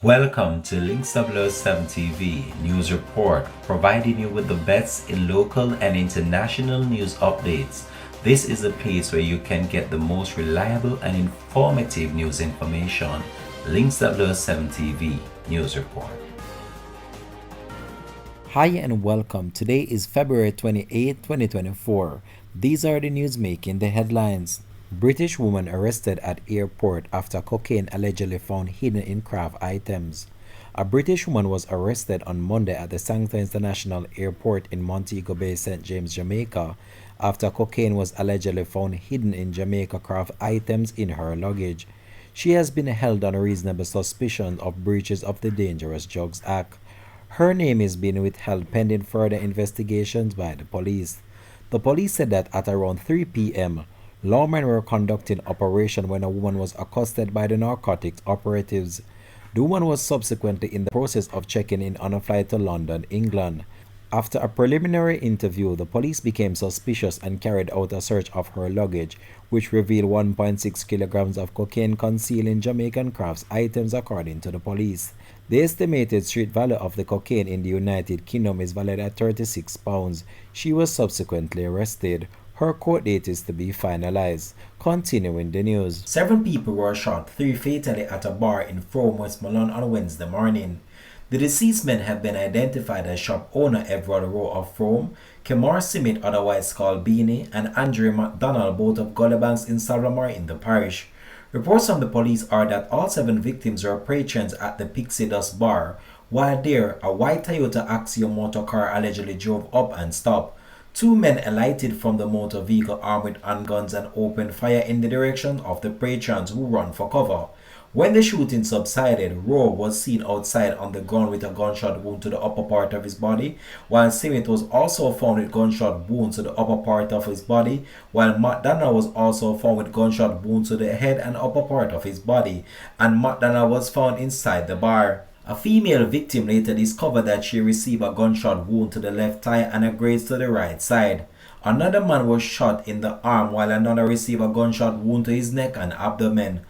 Welcome to Links 007 TV News Report, providing you with the best in local and international news updates. This is a place where you can get the most reliable and informative news information. Links 007 TV News Report. Hi and welcome. Today is February 28, 2024. These are the news making the headlines. British woman arrested at airport after cocaine allegedly found hidden in craft items. A British woman was arrested on Monday at the Sangha International Airport in Montego Bay, St. James, Jamaica, after cocaine was allegedly found hidden in Jamaica craft items in her luggage. She has been held on reasonable suspicion of breaches of the Dangerous Drugs Act. Her name is being withheld pending further investigations by the police. The police said that at around 3 p.m., lawmen were conducting operation when a woman was accosted by the narcotics operatives. The woman was subsequently in the process of checking in on a flight to London, England. After a preliminary interview, the police became suspicious and carried out a search of her luggage, which revealed 1.6 kilograms of cocaine concealed in Jamaican crafts items according to the police. The estimated street value of the cocaine in the United Kingdom is valued at £36. She was subsequently arrested. Her court date is to be finalized. Continuing the news. 7 people were shot, 3 fatally at a bar in Frome, Westmoreland on Wednesday morning. The deceased men have been identified as shop owner Everard Rowe of Frome, Kemar Simit, otherwise called Beanie, and Andrew MacDonald, both of Gullibanks in Salvamore in the parish. Reports from the police are that all 7 victims were patrons at the Pixie Dust bar. While there, a white Toyota Axiom motor car allegedly drove up and stopped. 2 men alighted from the motor vehicle armed with handguns and opened fire in the direction of the patrons who ran for cover. When the shooting subsided, Rowe was seen outside on the ground with a gunshot wound to the upper part of his body, while Simit was also found with gunshot wounds to the upper part of his body, while McDonald was also found with gunshot wounds to the head and upper part of his body, and McDonald was found inside the bar. A female victim later discovered that she received a gunshot wound to the left thigh and a graze to the right side. Another man was shot in the arm while another received a gunshot wound to his neck and abdomen.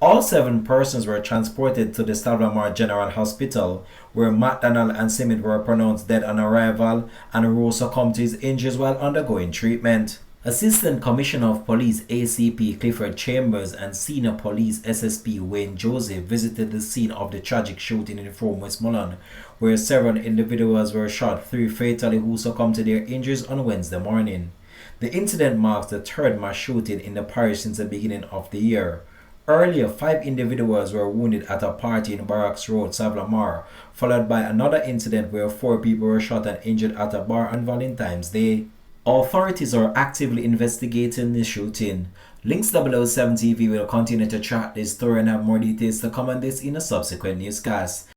All 7 persons were transported to the Salvamore General Hospital, where McDonald and Simit were pronounced dead on arrival, and Rowe succumbed to his injuries while undergoing treatment. Assistant Commissioner of Police ACP Clifford Chambers and Senior Police SSP Wayne Joseph visited the scene of the tragic shooting in Frome, Westmoreland, where several individuals were shot, 3 fatally, who succumbed to their injuries on Wednesday morning. The incident marks the 3rd mass shooting in the parish since the beginning of the year. Earlier, 5 individuals were wounded at a party in Barracks Road, Savlamar, followed by another incident where 4 people were shot and injured at a bar on Valentine's Day. Authorities are actively investigating the shooting. Links 007 TV will continue to track this story and have more details to come on this in a subsequent newscast.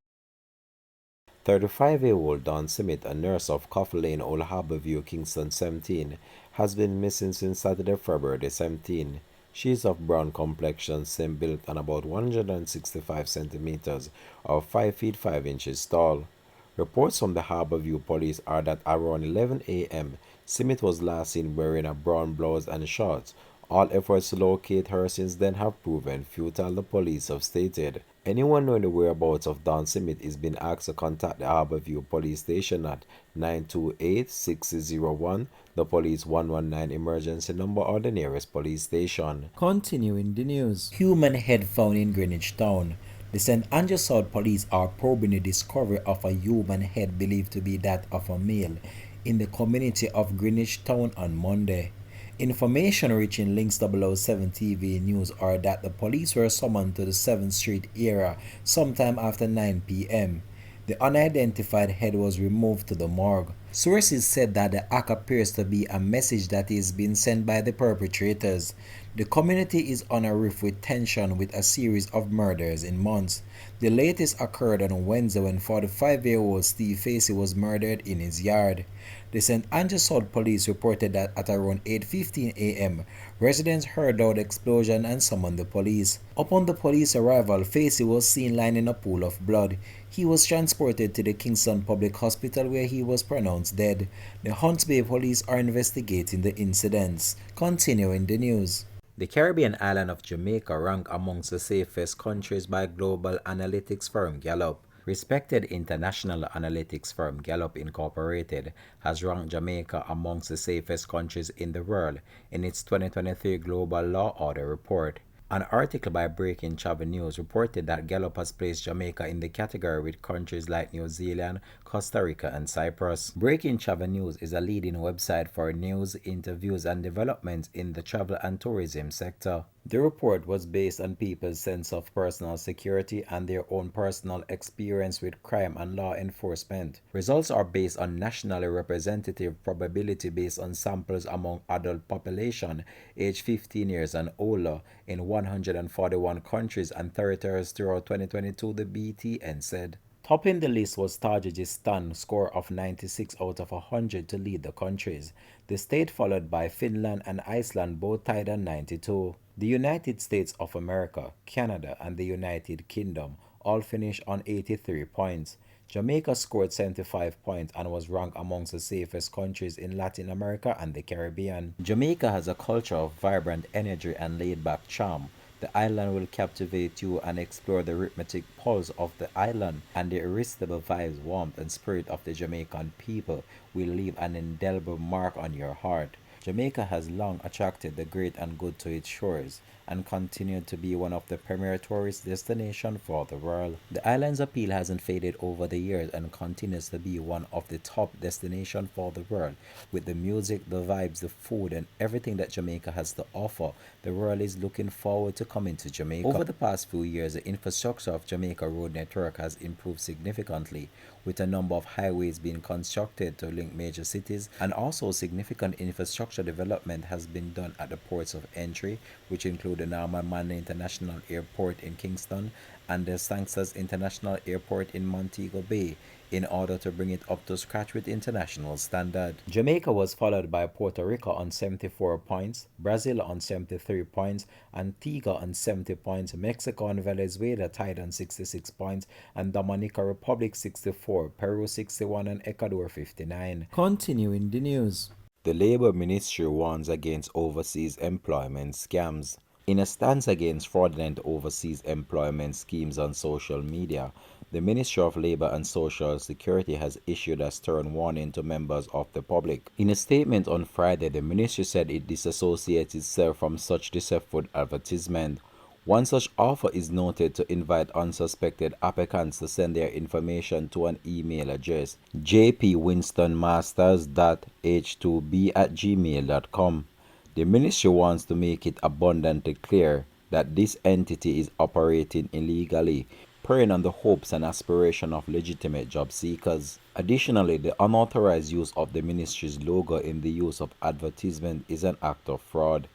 35-year-old Dawn Simit, a nurse of Coffee Lane, Old Harbourview, Kingston 17, has been missing since Saturday, February 17. She is of brown complexion, slim built, and about 165 centimeters or 5 feet 5 inches tall. Reports from the Harbourview police are that around 11 a.m., Simit was last seen wearing a brown blouse and shorts. All efforts to locate her since then have proven futile, the police have stated. Anyone knowing the whereabouts of Dawn Simit is being asked to contact the Harbourview police station at 928-6001, the police 119 emergency number, or the nearest police station. Continuing the news. Human head found in Greenwich Town. The St. Andrew South police are probing the discovery of a human head believed to be that of a male in the community of Greenwich Town on Monday. Information reaching Links 007 TV News are that the police were summoned to the 7th Street area sometime after 9 p.m. The unidentified head was removed to the morgue. Sources said that the act appears to be a message that is being sent by the perpetrators. The community is on a rift with tension with a series of murders in months. The latest occurred on Wednesday when 45-year-old Steve Facey was murdered in his yard. The St. Andrew South police reported that at around 8:15 a.m., residents heard loud explosion and summoned the police. Upon the police arrival, Facey was seen lying in a pool of blood. He was transported to the Kingston Public Hospital where he was pronounced dead. The Hunts Bay police are investigating the incidents. Continuing the news. The Caribbean island of Jamaica ranked amongst the safest countries by global analytics firm Gallup. Respected international analytics firm Gallup Incorporated has ranked Jamaica amongst the safest countries in the world in its 2023 Global Law Order report. An article by Breaking Travel News reported that Gallup has placed Jamaica in the category with countries like New Zealand, Costa Rica, and Cyprus. Breaking Travel News is a leading website for news, interviews, and developments in the travel and tourism sector. The report was based on people's sense of personal security and their own personal experience with crime and law enforcement. Results are based on nationally representative probability based on samples among adult population aged 15 years and older in 141 countries and territories throughout 2022, the BTN said. Topping the list was Tajikistan's score of 96 out of 100 to lead the countries. The state followed by Finland and Iceland, both tied at 92. The United States of America, Canada, and the United Kingdom all finished on 83 points. Jamaica scored 75 points and was ranked amongst the safest countries in Latin America and the Caribbean. Jamaica has a culture of vibrant energy and laid-back charm. The island will captivate you and explore the rhythmic pulse of the island, and the irresistible vibes, warmth, and spirit of the Jamaican people will leave an indelible mark on your heart. Jamaica has long attracted the great and good to its shores and continued to be one of the premier tourist destinations for the world. The island's appeal hasn't faded over the years and continues to be one of the top destinations for the world. With the music, the vibes, the food, and everything that Jamaica has to offer, the world is looking forward to coming to Jamaica. Over the past few years, the infrastructure of Jamaica road network has improved significantly, with a number of highways being constructed to link major cities, and also significant infrastructure development has been done at the ports of entry, which include the Norman Manley International Airport in Kingston and the Sanctus International Airport in Montego Bay, in order to bring it up to scratch with international standard. Jamaica was followed by Puerto Rico on 74 points, Brazil on 73 points, Antigua on 70 points, Mexico and Venezuela tied on 66 points, and Dominica Republic 64, Peru 61, and Ecuador 59. Continuing the news. The Labour Ministry warns against overseas employment scams. In a stance against fraudulent overseas employment schemes on social media, the Ministry of Labour and Social Security has issued a stern warning to members of the public. In a statement on Friday, the ministry said it disassociates itself from such deceptive advertisement. One such offer is noted to invite unsuspected applicants to send their information to an email address, jpwinstonmasters.h2b@gmail.com. The ministry wants to make it abundantly clear that this entity is operating illegally, preying on the hopes and aspirations of legitimate job seekers. Additionally, the unauthorized use of the ministry's logo in the use of advertisement is an act of fraud.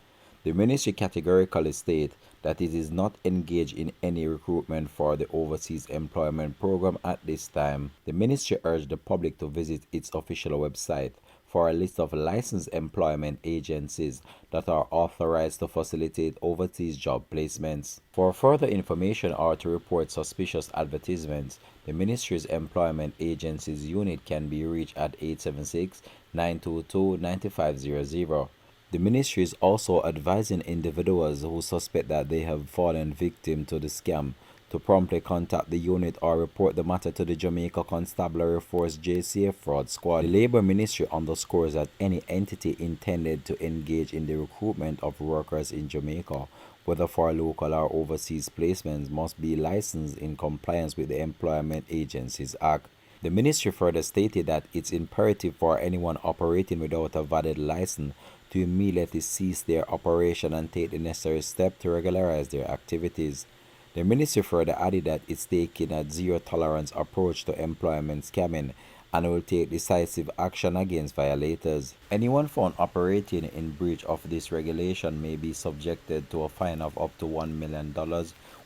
The ministry categorically states that it is not engaged in any recruitment for the Overseas Employment Program at this time. The ministry urged the public to visit its official website for a list of licensed employment agencies that are authorized to facilitate overseas job placements. For further information or to report suspicious advertisements, the Ministry's Employment Agencies Unit can be reached at 876-922-9500. The ministry is also advising individuals who suspect that they have fallen victim to the scam to promptly contact the unit or report the matter to the Jamaica Constabulary Force JCF Fraud Squad. The Labour Ministry underscores that any entity intended to engage in the recruitment of workers in Jamaica, whether for local or overseas placements, must be licensed in compliance with the Employment Agencies Act. The ministry further stated that it's imperative for anyone operating without a valid license to immediately cease their operation and take the necessary steps to regularize their activities. The ministry further added that it's taking a zero-tolerance approach to employment scamming and will take decisive action against violators. Anyone found operating in breach of this regulation may be subjected to a fine of up to $1 million,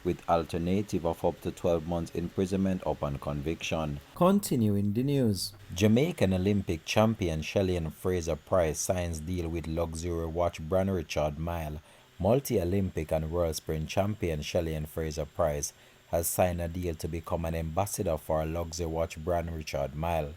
with alternative of up to 12 months imprisonment upon conviction. Continuing the news. Jamaican Olympic champion Shelly Fraser-Pryce signs deal with luxury watch brand Richard Mille. Multi-Olympic and World Sprint champion Shelly Fraser-Pryce has signed a deal to become an ambassador for a luxury watch brand Richard Mille.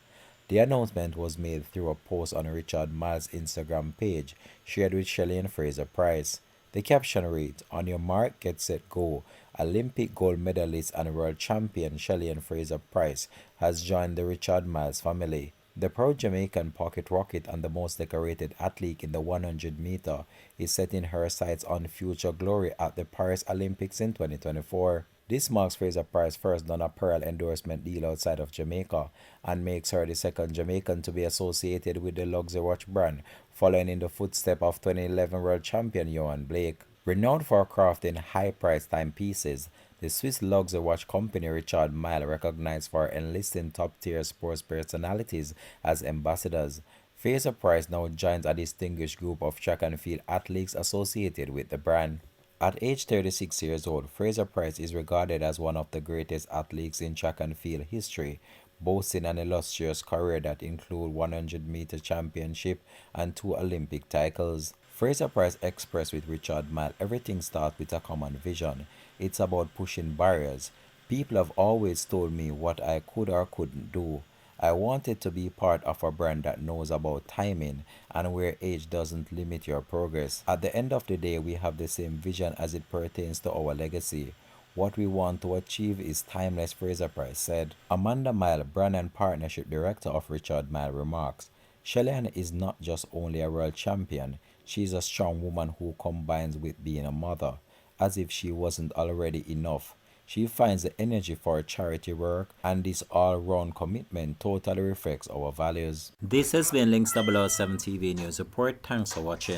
The announcement was made through a post on Richard Mille's Instagram page shared with Shelly Fraser-Pryce. The caption reads, "On your mark, get set, go." Olympic gold medalist and world champion Shelly-Ann Fraser-Pryce has joined the Richard Miles family. The proud Jamaican pocket rocket and the most decorated athlete in the 100-meter is setting her sights on future glory at the Paris Olympics in 2024. This marks Fraser-Pryce's first non-apparel endorsement deal outside of Jamaica and makes her the second Jamaican to be associated with the luxury watch brand, following in the footsteps of 2011 world champion Johan Blake. Renowned for crafting high-priced timepieces, the Swiss luxury watch company Richard Mille, recognized for enlisting top-tier sports personalities as ambassadors. Fraser-Pryce now joins a distinguished group of track and field athletes associated with the brand. At age 36 years old, Fraser-Pryce is regarded as one of the greatest athletes in track and field history, boasting an illustrious career that includes 100-meter championship and 2 Olympic titles. Fraser-Pryce expressed with Richard Mille, "Everything starts with a common vision. It's about pushing barriers. People have always told me what I could or couldn't do. I wanted to be part of a brand that knows about timing and where age doesn't limit your progress. At the end of the day, we have the same vision as it pertains to our legacy. What we want to achieve is timeless," Fraser-Pryce said. Amanda Mille, brand and partnership director of Richard Mille, remarks, "Shelly-Ann is not just only a world champion, she's a strong woman who combines with being a mother. As if she wasn't already enough, she finds the energy for charity work, and this all-round commitment totally reflects our values." This has been Links 007 TV News Report. Thanks for watching.